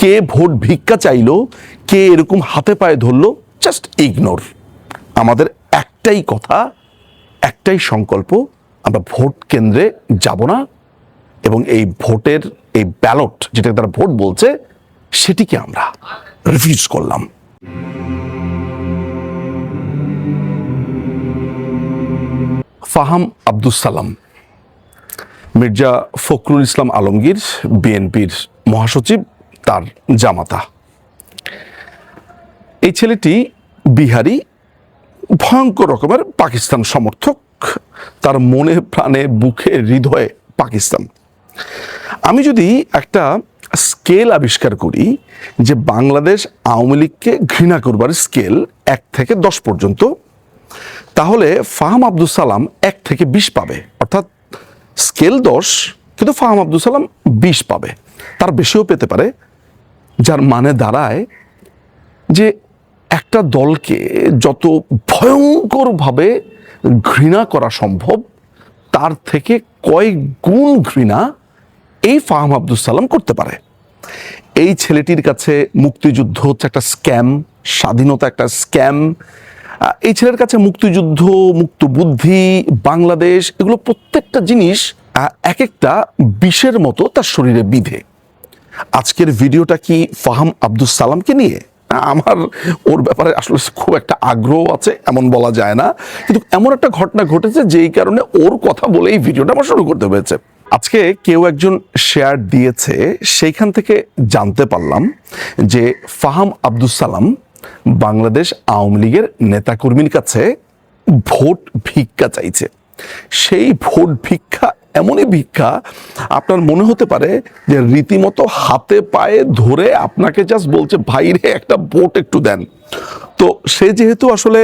কে vote ভিক্ষা চাইলো, কে এরকম হাতে পায়ে ধরলো, জাস্ট ইগনোর। আমাদের একটাই কথা, একটাই সংকল্প, আমরা ভোট কেন্দ্রে যাব না এবং এই ভোটের এই ব্যালট যেটাকে তারা ভোট বলছে সেটিকে আমরা রিফিউজ করলাম। ফাহাম আব্দুস সালাম, মির্জা ফখরুল ইসলাম আলমগীর বিএনপির মহাসচিব, তার জামাতা। এই ছেলেটি বিহারি, ভয়ঙ্কর রকমের পাকিস্তান সমর্থক, তার মনে প্রাণে বুকে হৃদয়ে পাকিস্তান। আমি যদি একটা স্কেল আবিষ্কার করি যে বাংলাদেশ আওয়ামী লীগকে ঘৃণা করবার স্কেল 1 থেকে 10 পর্যন্ত, তাহলে ফাহাম আব্দুস সালাম 1 থেকে 20 পাবে। অর্থাৎ স্কেল 10 কিন্তু ফাহাম আব্দুস সালাম 20 পাবে, তার বেশিও পেতে পারে। যার মানে দাঁড়ায় যে একটা দলকে যত ভয়ঙ্করভাবে ঘৃণা করা সম্ভব তার থেকে কয়েক গুণ ঘৃণা এই ফাহাম আব্দুস সালাম করতে পারে। এই ছেলেটির কাছে মুক্তিযুদ্ধ হচ্ছে একটা স্ক্যাম, স্বাধীনতা একটা স্ক্যাম। এই ছেলের কাছে মুক্তিযুদ্ধ, মুক্ত বুদ্ধি, বাংলাদেশ, এগুলো প্রত্যেকটা জিনিস এক একটা বিষের মতো তার শরীরে বিধে। আজকের ভিডিওটা কি ফাহাম আব্দুস সালামকে নিয়ে? আমার ওর ব্যাপারে আসলে খুব একটা আগ্রহ আছে এমন বলা যায় না, কিন্তু এমন একটা ঘটনা ঘটেছে যেই কারণে ওর কথা বলে এই ভিডিওটা আমার শুরু করতে হয়েছে। আজকে কেউ একজন শেয়ার দিয়েছে, সেইখান থেকে জানতে পারলাম যে ফাহাম আব্দুস সালাম বাংলাদেশ আওয়ামী লীগের নেতাকর্মীর কাছে ভোট ভিক্ষা চাইছে। সেই ভোট ভিক্ষা এমনই ভিক্ষা, আপনার মনে হতে পারে যে রীতিমতো হাতে পায়ে ধরে আপনাকে জাস্ট বলছে ভাইরে একটা ভোট একটু দেন। তো সে যেহেতু আসলে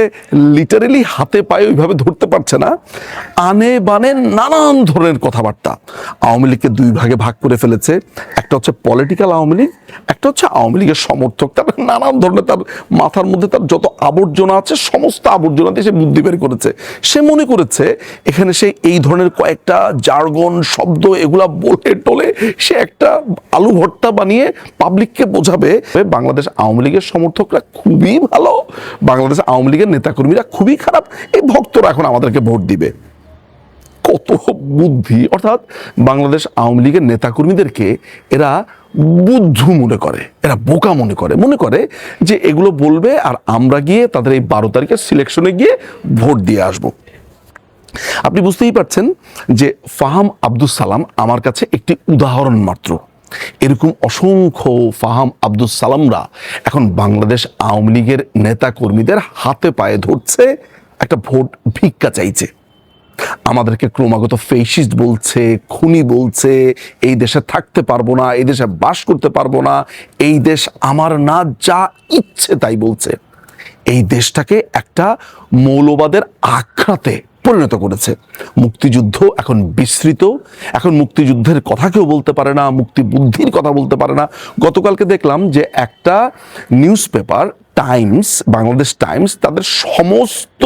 লিটারেলি হাতে পায়ে ওইভাবে ধরতে পারছে না, আনে বানে নানান ধরনের কথাবার্তা। আওয়ামী লীগকে 2 ভাগে ভাগ করে ফেলেছে, একটা হচ্ছে পলিটিক্যাল আওয়ামী লীগ, একটা হচ্ছে আওয়ামী লীগের সমর্থক। তারপরে নানান ধরনের তার মাথার মধ্যে তার যত আবর্জনা আছে সমস্ত আবর্জনা দিয়ে সে বুদ্ধি বের করেছে। সে মনে করেছে এখানে সে এই ধরনের কয়েকটা জার্গন শব্দ এগুলা বলে টলে সে একটা আলু ভর্তা বানিয়ে পাবলিককে বোঝাবে বাংলাদেশ আওয়ামী লীগের সমর্থকরা খুবই ভালো, বাংলাদেশ আওয়ামী লীগের নেতাকর্মীরা খুবই খারাপ, এই ভক্তরা এখন আমাদেরকে ভোট দিবে। কত বুদ্ধি! অর্থাৎ বাংলাদেশ আওয়ামী লীগের নেতাকর্মীদেরকে এরা বুদ্ধু মনে করে, এরা বোকা মনে করে যে এগুলো বলবে আর আমরা গিয়ে তাদের এই 12 তারিখের সিলেকশনে গিয়ে ভোট দিয়ে আসব। আপনি বুঝতেই পারছেন যে ফাহাম আব্দুস সালাম আমার কাছে একটি উদাহরণ মাত্র। এরকম অসংখ্য ফাহাম আব্দুস সালামরা এখন বাংলাদেশ আওয়ামী লীগের নেতা কর্মীদের হাতে পায়ে ধরছে, একটা ভোট ভিক্ষা চাইছে। আমাদেরকে ক্রমাগত ফেসিস্ট বলছে, খুনি বলছে, এই দেশে থাকতে পারবো না, এই দেশে বাস করতে পারবো না, এই দেশ আমার না, যা ইচ্ছে তাই বলছে। এই দেশটাকে একটা মৌলবাদের আখড়াতে পরিণত করেছে। মুক্তিযুদ্ধ এখন বিস্মৃত, এখন মুক্তিযুদ্ধের কথা কেউ বলতে পারে না, মুক্তি বুদ্ধির কথা বলতে পারে না। গতকালকে দেখলাম যে একটা news paper Times, Bangladesh Times, তাদের সমস্ত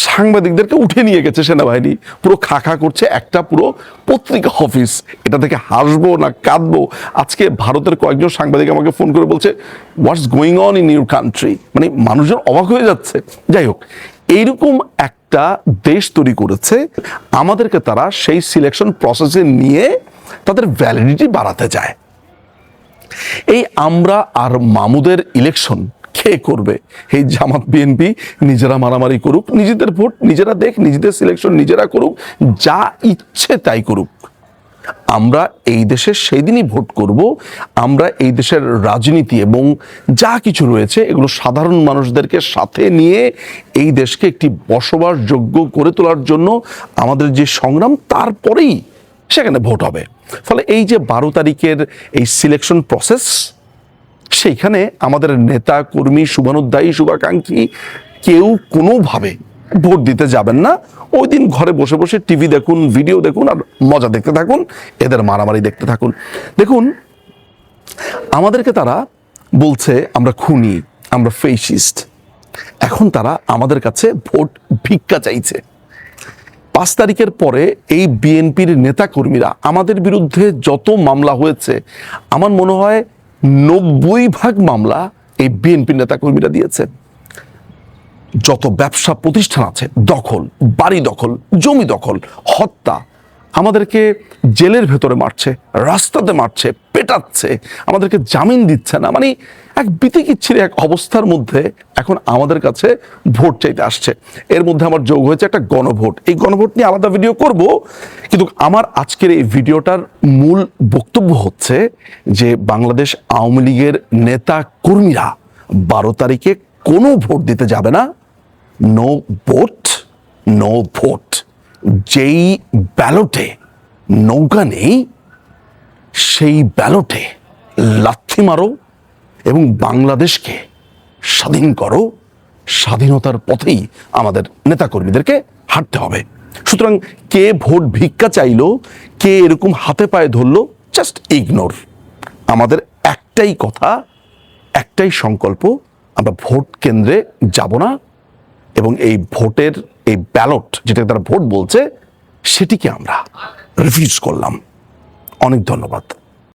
সাংবাদিকদেরকে উঠে নিয়ে গেছে সেনাবাহিনী, পুরো খাখা করছে একটা পুরো পত্রিকা অফিস। এটা থেকে হাসবো না কাঁদবো? আজকে ভারতের কয়েকজন সাংবাদিক আমাকে ফোন করে বলছে what's going on in your country, মানে মানুষজন অবাক হয়ে যাচ্ছে। যাই হোক, এইরকম একটা দেশ তৈরি করেছে, আমাদেরকে তারা সেই সিলেকশন প্রসেসে নিয়ে তাদের ভ্যালিডিটি বাড়াতে চায়। এই আমরা আর মামুদের ইলেকশন কে করবে? এই জামাত বিএনপি নিজেরা মারামারি করুক, নিজেদের ভোট নিজেরা দেখ, নিজেদের সিলেকশন নিজেরা করুক, যা ইচ্ছে তাই করুক। আমরা এই দেশের সেই দিনই ভোট করব, আমরা এই দেশের রাজনীতি এবং যা কিছু রয়েছে এগুলো সাধারণ মানুষদেরকে সাথে নিয়ে এই দেশকে একটি বসবাসযোগ্য করে তোলার জন্য আমাদের যে সংগ্রাম, তারপরেই সেখানে ভোট হবে। ফলে এই যে 12 তারিখের এই সিলেকশন প্রসেস, সেইখানে আমাদের নেতা কর্মী, শুভানুধ্যায়ী, শুভাকাঙ্ক্ষী কেউ কোনোভাবে ভোট দিতে যাবেন না। ওই দিন ঘরে বসে বসে টিভি দেখুন, ভিডিও দেখুন, আর মজা দেখতে থাকুন, এদের মারামারি দেখতে থাকুন। দেখুন, আমাদেরকে তারা বলছে আমরা খুনি, আমরা ফেসিস্ট। এখন তারা আমাদের কাছে ভোট ভিক্ষা চাইছে। 5 তারিখের পরে এই বিএনপির নেতা কর্মীরা আমাদের বিরুদ্ধে যত মামলা হয়েছে, আমার মনে হয় 90% মামলা এই বিএনপি নেতাকর্মীরা দিয়েছে। যত ব্যবসা প্রতিষ্ঠান আছে, দখল, বাড়ি দখল, জমি দখল, হত্যা, আমাদেরকে জেলের ভেতরে মারছে, রাস্তাতে মারছে, পেটাচ্ছে, আমাদেরকে জামিন দিচ্ছে না, মানে এক বিতিকিচ্ছির এক অবস্থার মধ্যে এখন আমাদের কাছে ভোট চাইতে আসছে। এর মধ্যে আমার যোগ হয়েছে একটা গণভোট। এই গণভোট নিয়ে আলাদা ভিডিও করব, কিন্তু আমার আজকের এই ভিডিওটার মূল বক্তব্য হচ্ছে যে বাংলাদেশ আওয়ামী লীগের নেতা কর্মীরা 12 তারিখে কোনো ভোট দিতে যাবে না। No vote, no vote. যেই ব্যালটে নৌকা নেই সেই ব্যালটে লাথি মারো এবং বাংলাদেশকে স্বাধীন করো। স্বাধীনতার পথেই আমাদের নেতাকর্মীদেরকে হাঁটতে হবে। সুতরাং কে ভোট ভিক্ষা চাইলো, কে এরকম হাতে পায়ে ধরলো, জাস্ট ইগনোর। আমাদের একটাই কথা, একটাই সংকল্প, আমরা ভোট কেন্দ্রে যাব না এবং এই ভোটের এই ব্যালট, যেটা তারা ভোট বলছে, সেটিকে আমরা রিফিউজ করলাম। অনেক ধন্যবাদ।